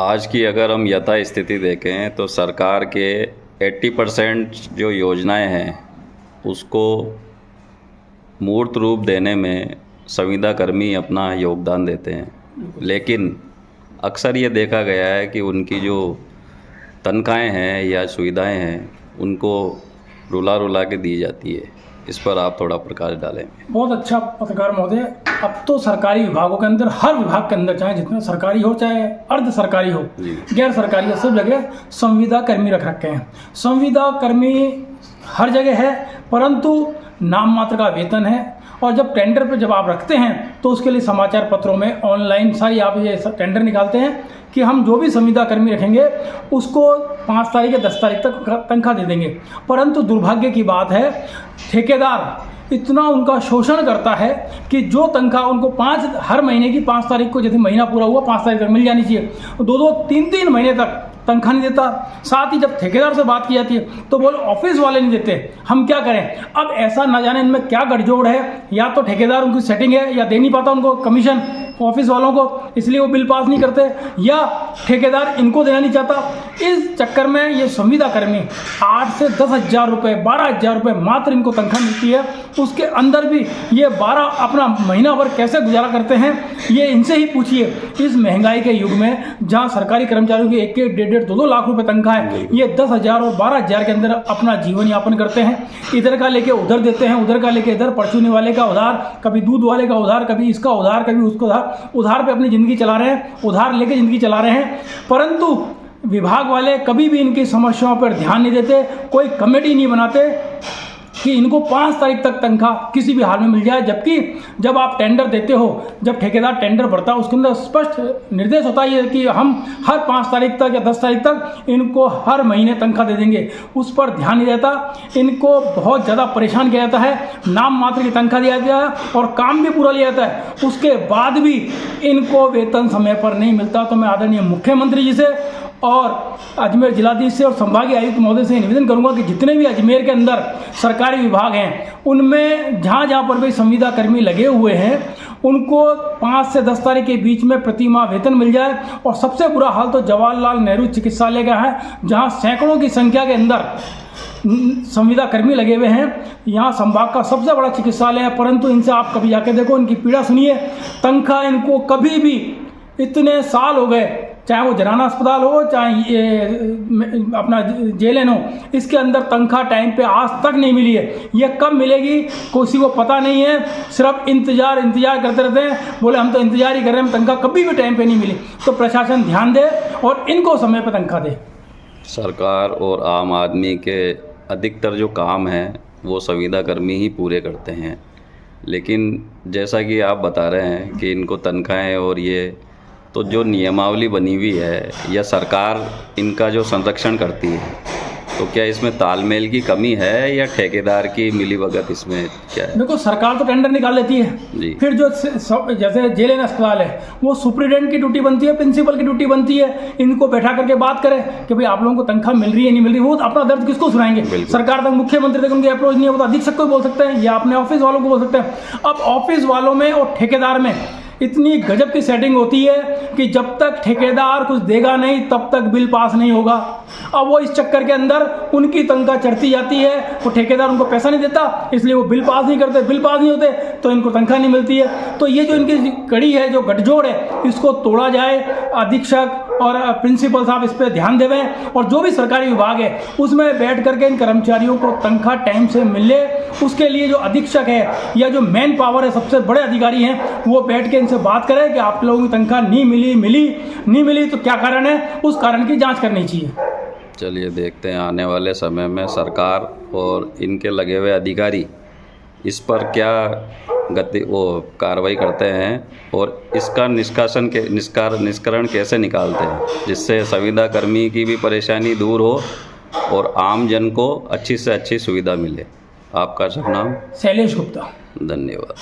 आज की अगर हम यथा स्थिति देखें तो सरकार के 80% जो योजनाएं हैं उसको मूर्त रूप देने में संविदा कर्मी अपना योगदान देते हैं, लेकिन अक्सर ये देखा गया है कि उनकी जो तनख्वाहें हैं या सुविधाएं हैं उनको रुला रुला के दी जाती है। इस पर आप थोड़ा प्रकाश डालें। बहुत अच्छा पत्रकार महोदय, अब तो सरकारी विभागों के अंदर, हर विभाग के अंदर, चाहे जितना सरकारी हो चाहे अर्ध सरकारी हो, गैर सरकारी हो, सब जगह संविदा कर्मी रख रखे हैं। संविदा कर्मी हर जगह है, परंतु नाम मात्र का वेतन है। और जब टेंडर पे जब आप रखते हैं तो उसके लिए समाचार पत्रों में ऑनलाइन सारी आप ये टेंडर निकालते हैं कि हम जो भी संविदा कर्मी रखेंगे उसको 5 तारीख या 10 तारीख तक तनख्वाह दे देंगे। परंतु दुर्भाग्य की बात है, ठेकेदार इतना उनका शोषण करता है कि जो तनख्वाह उनको हर महीने की 5 तारीख को, जैसे महीना पूरा हुआ 5 तारीख तक मिल जानी चाहिए, 2-2, 3-3 महीने तक तनख्वाह नहीं देता। साथ ही जब ठेकेदार से बात की जाती है तो बोलो ऑफिस वाले नहीं देते, हम क्या करें। अब ऐसा न जाने इनमें क्या गठजोड़ है, या तो ठेकेदार उनकी सेटिंग है या दे नहीं पाता उनको कमीशन ऑफिस वालों को, इसलिए वो बिल पास नहीं करते, या ठेकेदार इनको देना नहीं चाहता। इस चक्कर में ये संविदा कर्मी 8 से 10 हज़ार रुपये, 12 हज़ार रुपये मात्र इनको तनख्वाह मिलती है। उसके अंदर भी ये 12 अपना महीना भर कैसे गुजारा करते हैं, ये इनसे ही पूछिए। इस महंगाई के युग में जहाँ सरकारी कर्मचारियों की 1-1, 1.5, 2-2 लाख रुपये तनख्वाह है, ये 10 हज़ार और 12 हज़ार के अंदर अपना जीवन यापन करते हैं। इधर का लेके उधर देते हैं, उधर का लेके इधर, परचूनी वाले का उधार, कभी दूध वाले का उधार, कभी इसका उधार, कभी उसका उधार पे अपनी ज़िंदगी चला रहे हैं, उधार लेके ज़िंदगी चला रहे हैं। परंतु विभाग वाले कभी भी इनकी समस्याओं पर ध्यान नहीं देते, कोई कमेटी नहीं बनाते कि इनको 5 तारीख तक तनख्वाह किसी भी हाल में मिल जाए। जबकि जब आप टेंडर देते हो, जब ठेकेदार टेंडर भरता है, उसके अंदर स्पष्ट निर्देश होता है कि हम हर 5 तारीख तक या 10 तारीख तक इनको हर महीने तनख्वाह दे देंगे। उस पर ध्यान नहीं देता, इनको बहुत ज़्यादा परेशान किया जाता है। नाम मात्र की तनख्वाह दिया जाता है और काम भी पूरा लिया जाता है, उसके बाद भी इनको वेतन समय पर नहीं मिलता। तो मैं आदरणीय मुख्यमंत्री जी से और अजमेर जिलाधीश से और संभागीय आयुक्त महोदय से निवेदन करूंगा कि जितने भी अजमेर के अंदर सरकारी विभाग हैं उनमें जहाँ जहाँ पर भी संविदा कर्मी लगे हुए हैं उनको 5 से 10 तारीख के बीच में प्रति माह वेतन मिल जाए। और सबसे बुरा हाल तो जवाहरलाल नेहरू चिकित्सालय का है, जहाँ सैकड़ों की संख्या के अंदर संविदा कर्मी लगे हुए हैं। यहाँ संभाग का सबसे बड़ा चिकित्सालय है, परंतु इनसे आप कभी जाके देखो, इनकी पीड़ा सुनिए। तनख्वाह इनको कभी भी, इतने साल हो गए, चाहे वो जनाना अस्पताल हो, चाहे ये अपना जेएलएन हो, इसके अंदर तनख्वाह टाइम पे आज तक नहीं मिली है। ये कब मिलेगी किसी को पता नहीं है, सिर्फ इंतजार करते रहते हैं। बोले हम तो इंतजार ही कर रहे हैं, तनख्वाह कभी भी टाइम पे नहीं मिली। तो प्रशासन ध्यान दे और इनको समय पर तनख्वाह दे। सरकार और आम आदमी के अधिकतर जो काम हैं वो संविदा कर्मी ही पूरे करते हैं, लेकिन जैसा कि आप बता रहे हैं कि इनको तनख्वाहें और ये, तो जो नियमावली बनी हुई है या सरकार इनका जो संरक्षण करती है, तो क्या इसमें तालमेल की कमी है या ठेकेदार की मिलीभगत इसमें क्या है? देखो, सरकार तो टेंडर निकाल लेती है जी। फिर जो जैसे जेएलएन अस्पताल है, वो सुप्रिटेंडेंट की ड्यूटी बनती है, प्रिंसिपल की ड्यूटी बनती है, इनको बैठा करके बात करें कि भाई आप लोगों को तनख्वाह मिल रही है नहीं मिल रही। वो अपना दर्द किसको सुनाएंगे? सरकार तक, मुख्यमंत्री तक उनकी अप्रोच नहीं है, वो तो अधीक्षक को बोल सकते हैं या अपने ऑफिस वालों को बोल सकते हैं। अब ऑफिस वालों में और ठेकेदार में इतनी गजब की सेटिंग होती है कि जब तक ठेकेदार कुछ देगा नहीं तब तक बिल पास नहीं होगा। अब वो इस चक्कर के अंदर उनकी तनख्वाह चढ़ती जाती है, वो ठेकेदार उनको पैसा नहीं देता, इसलिए वो बिल पास नहीं करते। बिल पास नहीं होते तो इनको तनख्वाह नहीं मिलती है। तो ये जो इनकी कड़ी है, जो गठजोड़ है, इसको तोड़ा जाए। अधीक्षक और प्रिंसिपल साहब इस पर ध्यान देवें और जो भी सरकारी विभाग है उसमें बैठ करके इन कर्मचारियों को तनख्वाह टाइम से मिले। उसके लिए जो अधीक्षक है या जो मैन पावर है, सबसे बड़े अधिकारी हैं, वो बैठ के इनसे बात करें कि आप लोगों की तनख्वाह नहीं मिली तो क्या कारण है, उस कारण की जांच करनी चाहिए। चलिए देखते हैं आने वाले समय में सरकार और इनके लगे हुए अधिकारी इस पर क्या कार्रवाई करते हैं और इसका निष्करण कैसे निकालते हैं, जिससे संविदा कर्मी की भी परेशानी दूर हो और आम जन को अच्छी से अच्छी सुविधा मिले। आपका शुभ नाम? शैलेश गुप्ता। धन्यवाद।